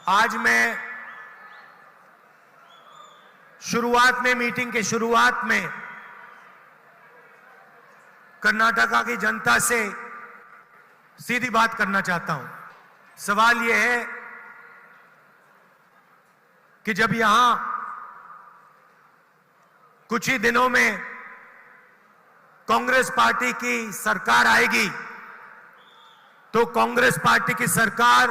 आज मैं मीटिंग के शुरुआत में कर्नाटका की जनता से सीधी बात करना चाहता हूं। सवाल यह है कि जब यहां कुछ ही दिनों में कांग्रेस पार्टी की सरकार आएगी, तो कांग्रेस पार्टी की सरकार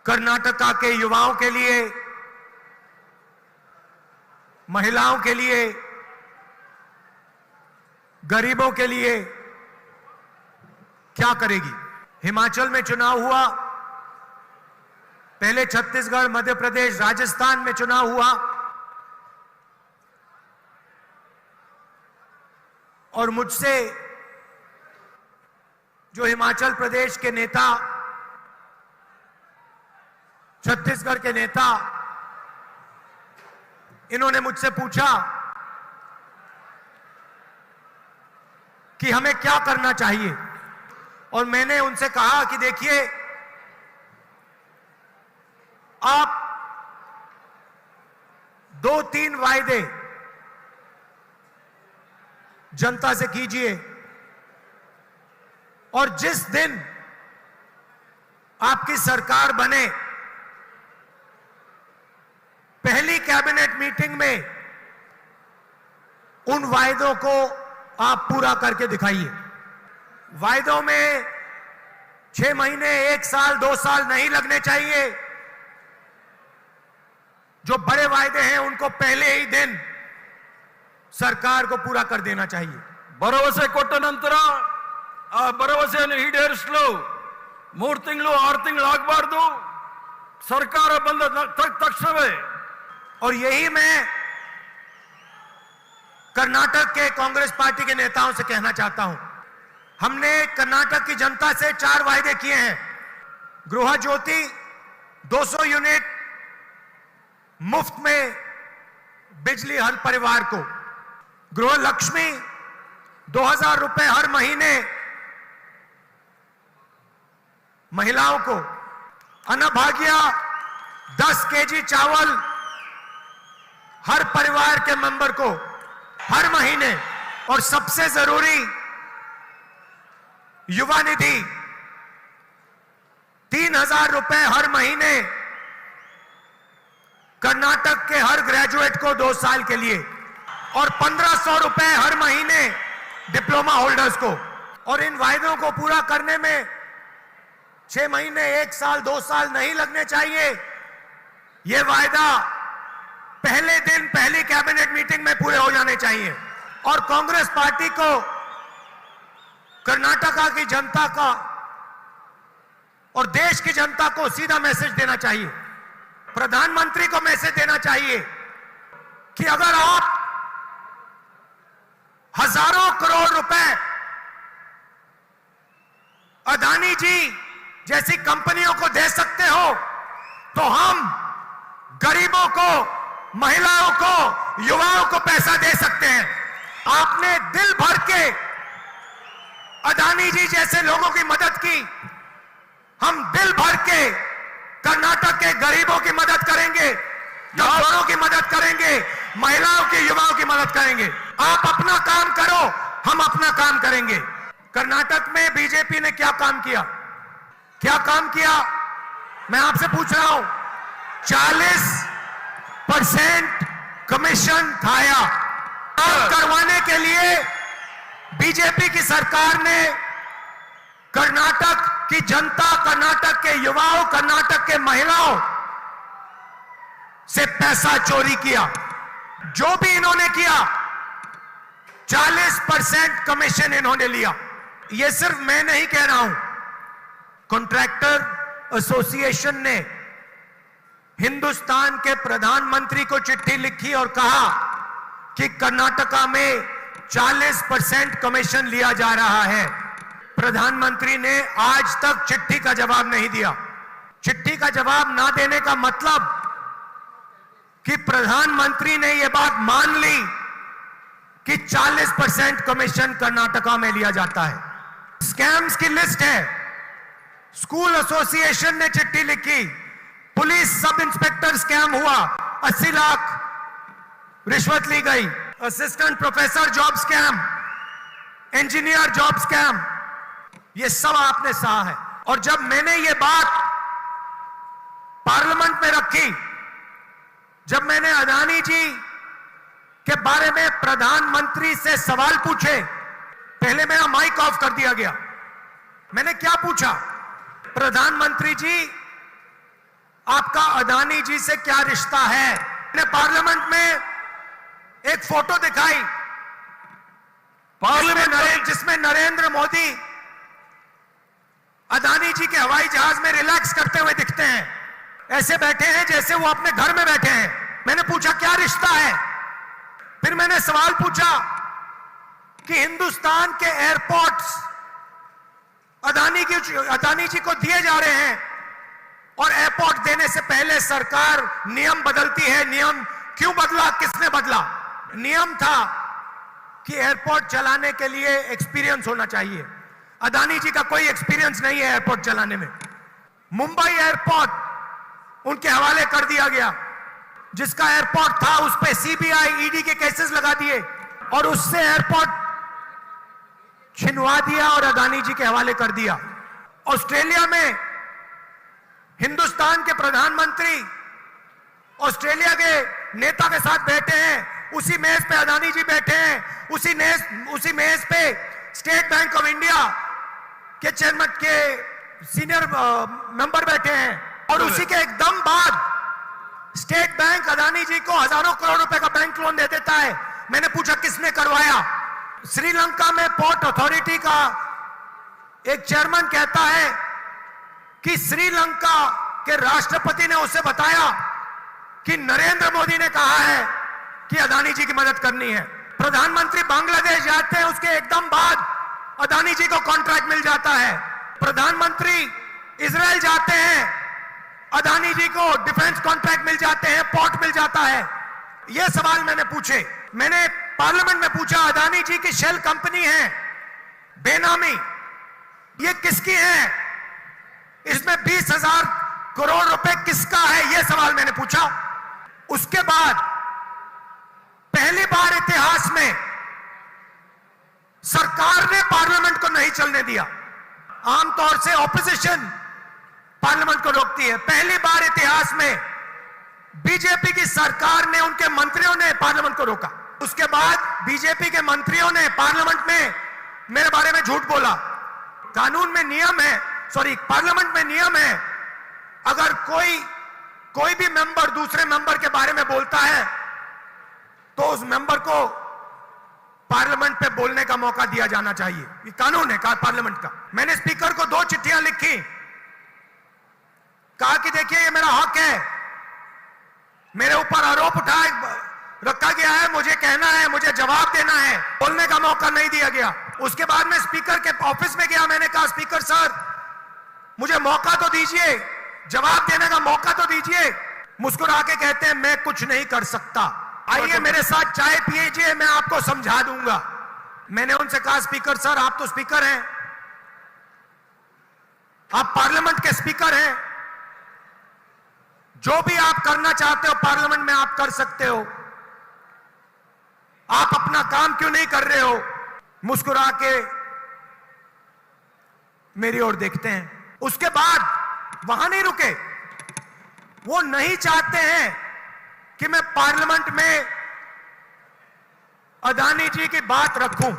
कर्नाटका के युवाओं के लिए, महिलाओं के लिए, गरीबों के लिए क्या करेगी। हिमाचल में चुनाव हुआ, पहले छत्तीसगढ़, मध्य प्रदेश, राजस्थान में चुनाव हुआ और मुझसे जो हिमाचल प्रदेश के नेता, छत्तीसगढ़ के नेता, इन्होंने मुझसे पूछा कि हमें क्या करना चाहिए, और मैंने उनसे कहा कि देखिए, आप 2-3 वायदे जनता से कीजिए, और जिस दिन आपकी सरकार बने, पहली कैबिनेट मीटिंग में उन वायदों को आप पूरा करके दिखाइए। वायदों में 6 महीने, 1 साल, 2 साल नहीं लगने चाहिए। जो बड़े वायदे हैं उनको पहले ही दिन सरकार को पूरा कर देना चाहिए। ಭರವಸೆ ಕೊಟ್ಟ ನಂತರ ಆ ಭರವಸೆಯನ್ನು ಈಡೇರಿಸಲು 3 ತಿಂಗಳು 6 ತಿಂಗಳು ಆಗಬಾರದು, ಸರ್ಕಾರ ಬಂದ ತಕ್ಷಣವೇ। और यही मैं कर्नाटक के कांग्रेस पार्टी के नेताओं से कहना चाहता हूं। हमने कर्नाटक की जनता से 4 वायदे किए हैं। गृह ज्योति 200 यूनिट मुफ्त में बिजली हर परिवार को, गृह लक्ष्मी 2000 रुपए हर महीने महिलाओं को, अन्नभाग्य 10 केजी चावल हर परिवार के मेंबर को हर महीने, और सबसे जरूरी युवा निधि 3000 रुपए हर महीने कर्नाटक के हर ग्रेजुएट को 2 साल के लिए, और 1500 रुपए हर महीने डिप्लोमा होल्डर्स को। और इन वायदों को पूरा करने में 6 महीने, 1 साल, 2 साल नहीं लगने चाहिए। यह वायदा पहले दिन, पहली कैबिनेट मीटिंग में पूरे हो जाने चाहिए। और कांग्रेस पार्टी को कर्नाटका की जनता का और देश की जनता को सीधा मैसेज देना चाहिए, प्रधानमंत्री को मैसेज देना चाहिए कि अगर आप हजारों करोड़ रुपए अदानी जी जैसी कंपनियों को दे सकते हो, तो हम गरीबों को, महिलाओं को, युवाओं को पैसा दे सकते हैं। आपने दिल भर के अदानी जी जैसे लोगों की मदद की, हम दिल भर के कर्नाटक के गरीबों की मदद करेंगे, मजदूरों की मदद करेंगे, महिलाओं की, युवाओं की मदद करेंगे। आप अपना काम करो, हम अपना काम करेंगे। कर्नाटक में बीजेपी ने क्या काम किया? क्या काम किया? मैं आपसे पूछ रहा हूं। 40% कमीशन खाया। काम करवाने के लिए बीजेपी की सरकार ने कर्नाटक की जनता, कर्नाटक के युवाओं, कर्नाटक के महिलाओं से पैसा चोरी किया। जो भी इन्होंने किया, 40% कमीशन इन्होंने लिया। यह सिर्फ मैं नहीं कह रहा हूं, कॉन्ट्रैक्टर एसोसिएशन ने हिंदुस्तान के प्रधानमंत्री को चिट्ठी लिखी और कहा कि कर्नाटका में 40% कमीशन लिया जा रहा है। प्रधानमंत्री ने आज तक चिट्ठी का जवाब नहीं दिया। चिट्ठी का जवाब ना देने का मतलब कि प्रधानमंत्री ने यह बात मान ली कि 40% कमीशन कर्नाटका में लिया जाता है। स्कैम्स की लिस्ट है, स्कूल एसोसिएशन ने चिट्ठी लिखी, पुलिस सब इंस्पेक्टर स्कैम हुआ, 80 लाख रिश्वत ली गई, assistant professor job scam, engineer job scam, ये सब आपने सहा है। और जब मैंने ये बात पार्लियामेंट में रखी, जब मैंने अदानी जी के बारे में प्रधानमंत्री से सवाल पूछे, पहले मेरा माइक ऑफ कर दिया गया। मैंने क्या पूछा, प्रधानमंत्री जी आपका अदानी जी से क्या रिश्ता है? मैंने पार्लियामेंट में एक फोटो दिखाई जिसमें नरेंद्र मोदी अदानी जी के हवाई जहाज में रिलैक्स करते हुए दिखते हैं, ऐसे बैठे हैं जैसे वो अपने घर में बैठे हैं। मैंने पूछा क्या रिश्ता है? फिर मैंने सवाल पूछा कि हिंदुस्तान के एयरपोर्ट्स अदानी जी को दिए जा रहे हैं और एयरपोर्ट देने से पहले सरकार नियम बदलती है, नियम क्यों बदला, किसने बदला? नियम था कि एयरपोर्ट चलाने के लिए एक्सपीरियंस होना चाहिए। अदानी जी का कोई एक्सपीरियंस नहीं है एयरपोर्ट चलाने में। मुंबई एयरपोर्ट उनके हवाले कर दिया गया, जिसका एयरपोर्ट था उस पे सीबीआई ईडी के केसेस लगा दिए और उससे एयरपोर्ट छिनवा दिया और अदानी जी के हवाले कर दिया। ऑस्ट्रेलिया में हिंदुस्तान के प्रधानमंत्री ऑस्ट्रेलिया के नेता के साथ बैठे हैं, उसी मेज पे अदानी जी बैठे हैं, उसी मेज पे स्टेट बैंक ऑफ इंडिया के चेयरमैन के सीनियर मेंबर बैठे हैं और उसी के एकदम बाद स्टेट बैंक अदानी जी को हजारों करोड़ रुपए का बैंक लोन दे देता है। मैंने पूछा किसने करवाया? श्रीलंका में पोर्ट अथॉरिटी का एक चेयरमैन कहता है कि श्रीलंका के राष्ट्रपति ने उसे बताया कि नरेंद्र मोदी ने कहा है कि अदानी जी की मदद करनी है। प्रधानमंत्री बांग्लादेश जाते हैं, उसके एकदम बाद अदानी जी को कॉन्ट्रैक्ट मिल जाता है। प्रधानमंत्री इजराइल जाते हैं, अदानी जी को डिफेंस कॉन्ट्रैक्ट मिल जाते हैं, पोर्ट मिल जाता है। यह सवाल मैंने पूछे, मैंने पार्लियामेंट में पूछा, अदानी जी की शेल कंपनी है बेनामी, ये किसकी है? इसमें 20,000 करोड़ रुपए किसका है? यह सवाल मैंने पूछा। उसके बाद पहली बार इतिहास में सरकार ने पार्लियामेंट को नहीं चलने दिया। आमतौर से ऑपोजिशन पार्लियामेंट को रोकती है, पहली बार इतिहास में बीजेपी की सरकार ने, उनके मंत्रियों ने पार्लियामेंट को रोका। उसके बाद बीजेपी के मंत्रियों ने पार्लियामेंट में मेरे बारे में झूठ बोला। कानून में नियम है, पार्लियामेंट में नियम है, अगर कोई भी मेंबर दूसरे मेंबर के बारे में बोलता है तो उस मेंबर को पार्लियामेंट पे बोलने का मौका दिया जाना चाहिए। ये कानून है पार्लियामेंट का। मैंने स्पीकर को 2 चिट्ठियां लिखी, कहा कि देखिए ये मेरा हक है, मेरे ऊपर आरोप रखा गया है, मुझे कहना है, मुझे जवाब देना है, बोलने का मौका नहीं दिया गया। उसके बाद मैं स्पीकर के ऑफिस में गया, मैंने कहा स्पीकर सर मुझे मौका तो दीजिए, जवाब देने का मौका तो दीजिए। मुस्कुरा के कहते हैं मैं कुछ नहीं कर सकता, आइए मेरे साथ चाय पीजिए, मैं आपको समझा दूंगा। मैंने उनसे कहा स्पीकर सर आप तो स्पीकर हैं, आप पार्लियामेंट के स्पीकर हैं, जो भी आप करना चाहते हो पार्लियामेंट में आप कर सकते हो, आप अपना काम क्यों नहीं कर रहे हो? मुस्कुरा के मेरी ओर देखते हैं। उसके बाद वहां नहीं रुके, वो नहीं चाहते हैं कि मैं पार्लियामेंट में अदानी जी की बात रखूं,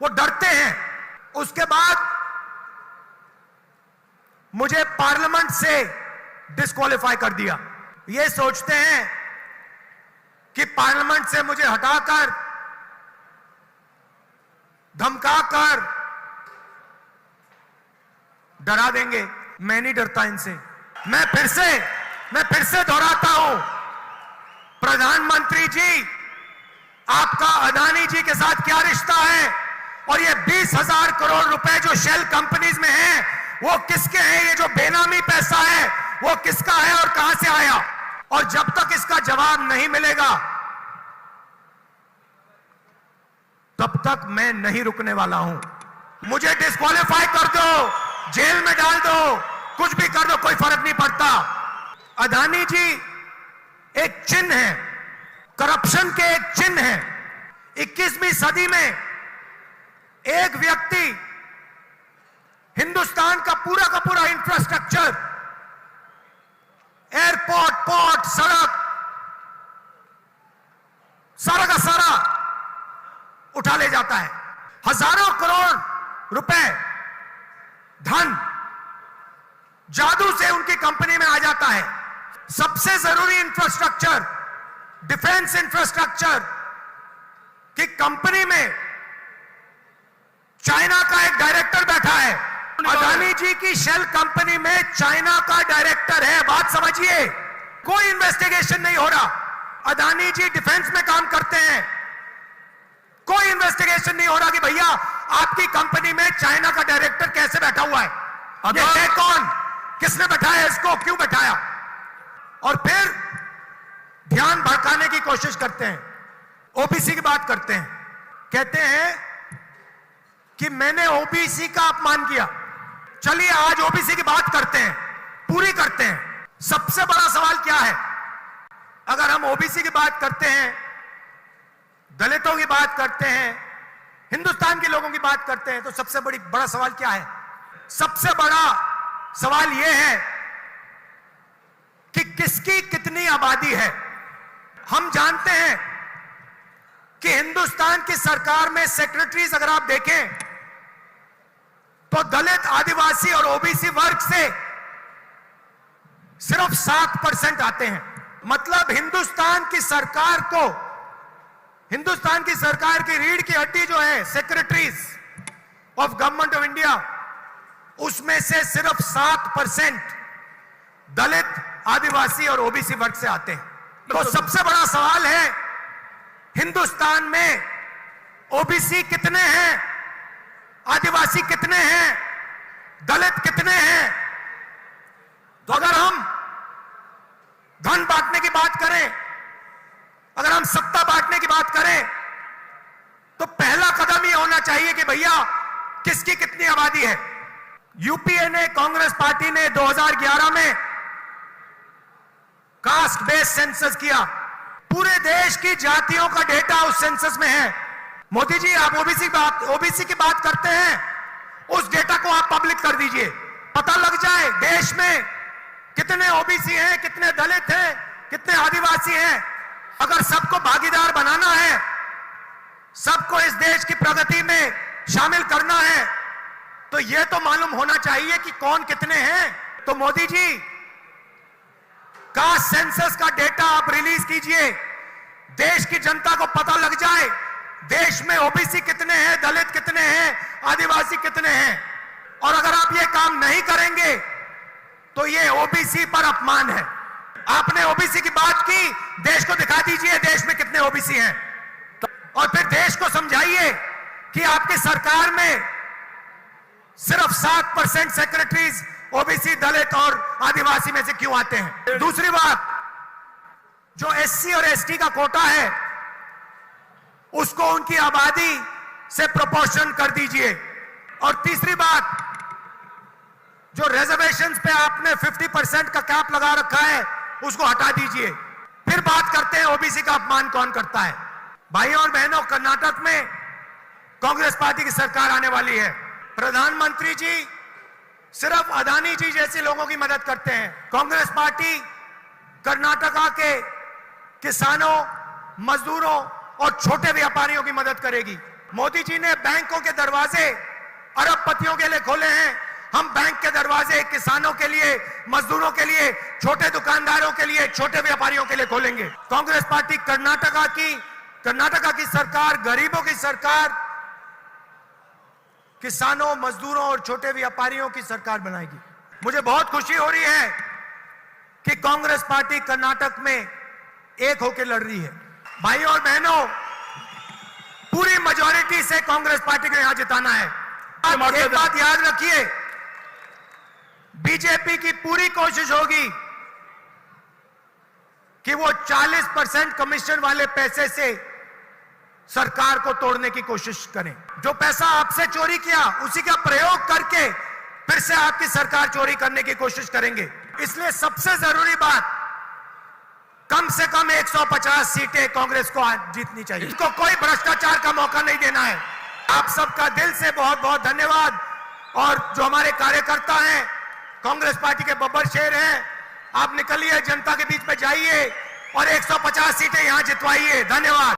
वो डरते हैं। उसके बाद मुझे पार्लियामेंट से डिस्क्वालीफाई कर दिया। ये सोचते हैं कि पार्लियामेंट से मुझे हटाकर, धमकाकर डरा देंगे। मैं नहीं डरता इनसे। मैं फिर से दोहराता हूं, प्रधानमंत्री जी आपका अदानी जी के साथ क्या रिश्ता है? और ये 20,000 करोड़ रुपए जो शेल कंपनीज में हैं वो किसके हैं? ये जो बेनामी पैसा है वो किसका है और कहां से आया? और जब तक इसका जवाब नहीं मिलेगा तब तक मैं नहीं रुकने वाला हूं। मुझे डिस्क्वालीफाई कर दो, जेल में डाल दो, कुछ भी कर दो, कोई फर्क नहीं पड़ता। अदानी जी एक चिन्ह है, करप्शन के एक चिन्ह है। 21वीं सदी में एक व्यक्ति हिंदुस्तान का पूरा इंफ्रास्ट्रक्चर, एयरपोर्ट, पोर्ट, सड़क, सारा का सारा उठा ले जाता है। हजारों करोड़ रुपए धन जादू से उनकी कंपनी में आ जाता है। सबसे जरूरी इंफ्रास्ट्रक्चर, डिफेंस इंफ्रास्ट्रक्चर की कंपनी में चाइना का एक डायरेक्टर बैठा है। अदानी जी की शेल कंपनी में चाइना का डायरेक्टर है। बात समझिए, कोई इन्वेस्टिगेशन नहीं हो रहा। अदानी जी डिफेंस में काम करते हैं, कोई इन्वेस्टिगेशन नहीं हो रहा कि भैया आपकी कंपनी में चाइना का डायरेक्टर कैसे बैठा हुआ है, ये है कौन, किसने बैठाया इसको, क्यों बैठाया। और फिर ध्यान भटकाने की कोशिश करते हैं, ओबीसी की बात करते हैं, कहते हैं कि मैंने ओबीसी का अपमान किया। चलिए आज ओबीसी की बात करते हैं, पूरी करते हैं। सबसे बड़ा सवाल क्या है, अगर हम ओबीसी की बात करते हैं, दलितों की बात करते हैं, हिंदुस्तान के लोगों की बात करते हैं, तो सबसे बड़ा सवाल क्या है? सबसे बड़ा सवाल यह है कि किसकी कितनी आबादी है। हम जानते हैं कि हिंदुस्तान की सरकार में सेक्रेटरीज अगर आप देखें तो दलित, आदिवासी और ओबीसी वर्ग से सिर्फ 7% आते हैं। मतलब हिंदुस्तान की सरकार को, हिंदुस्तान की सरकार की रीढ़ की हड्डी जो है secretaries of government of India, उसमें से सिर्फ 7% दलित, आदिवासी और ओबीसी वर्ग से आते हैं। तो सबसे बड़ा सवाल है हिंदुस्तान में ओबीसी कितने हैं, आदिवासी कितने हैं, दलित कितने हैं। तो अगर हम धन बांटने की बात करें, अगर हम सत्ता बांटने की बात करें, तो पहला कदम यह होना चाहिए कि भैया किसकी कितनी आबादी है। यूपीए ने, कांग्रेस पार्टी ने 2011 में कास्ट बेस्ड सेंसस किया। पूरे देश की जातियों का डेटा उस सेंसस में है। मोदी जी, आप ओबीसी की बात करते हैं, उस डेटा को आप पब्लिक कर दीजिए, पता लग जाए देश में कितने ओबीसी हैं, कितने दलित हैं, कितने आदिवासी हैं। अगर सबको भागीदार बनाना है, सबको इस देश की प्रगति में शामिल करना है, तो यह तो मालूम होना चाहिए कि कौन कितने हैं। तो मोदी जी, कास्ट सेंसस का डेटा आप रिलीज कीजिए, देश की जनता को पता लग जाए देश में ओबीसी कितने हैं, दलित कितने हैं, आदिवासी कितने हैं। और अगर आप ये काम नहीं करेंगे तो ये ओबीसी पर अपमान है। आपने ओबीसी की बात की, देश को दिखा दीजिए देश में कितने ओबीसी हैं, और फिर देश को समझाइए कि आपकी सरकार में सिर्फ 7% सेक्रेटरीज ओबीसी, दलित और आदिवासी में से क्यों आते हैं। दूसरी बात, जो एससी और एसटी का कोटा है उसको उनकी आबादी से प्रोपोर्शन कर दीजिए। और तीसरी बात, जो रिजर्वेशंस पे आपने 50% का कैप लगा रखा है उसको हटा दीजिए। फिर बात करते हैं ओबीसी का अपमान कौन करता है। भाइयों और बहनों, कर्नाटक में कांग्रेस पार्टी की सरकार आने वाली है। प्रधानमंत्री जी सिर्फ अदानी जी जैसे लोगों की मदद करते हैं। कांग्रेस पार्टी कर्नाटका के किसानों, मजदूरों और छोटे व्यापारियों की मदद करेगी। मोदी जी ने बैंकों के दरवाजे अरबपतियों के लिए खोले हैं। हम बैंक के दरवाजे किसानों के लिए, मजदूरों के लिए, छोटे दुकानदारों के लिए, छोटे व्यापारियों के लिए खोलेंगे। कांग्रेस पार्टी कर्नाटका की सरकार, गरीबों की सरकार, किसानों, मजदूरों और छोटे व्यापारियों की सरकार बनाएगी। मुझे बहुत खुशी हो रही है कि कांग्रेस पार्टी कर्नाटक में एक होकर लड़ रही है। भाइयों और बहनों, पूरी मेजॉरिटी से कांग्रेस पार्टी को यहां जिताना है। एक बात याद रखिए, बीजेपी की पूरी कोशिश होगी कि वो 40% कमीशन वाले पैसे से सरकार को तोड़ने की कोशिश करें। जो पैसा आपसे चोरी किया उसी का प्रयोग करके फिर से आपकी सरकार चोरी करने की कोशिश करेंगे। इसलिए सबसे जरूरी बात, कम से कम 150 सीटें कांग्रेस को आज जीतनी चाहिए। इसको कोई भ्रष्टाचार का मौका नहीं देना है। आप सबका दिल से बहुत बहुत धन्यवाद। और जो हमारे कार्यकर्ता हैं, कांग्रेस पार्टी के बब्बर शेर हैं, आप निकलिए, जनता के बीच में जाइए और 150 सीटें यहां जितवाइए। धन्यवाद।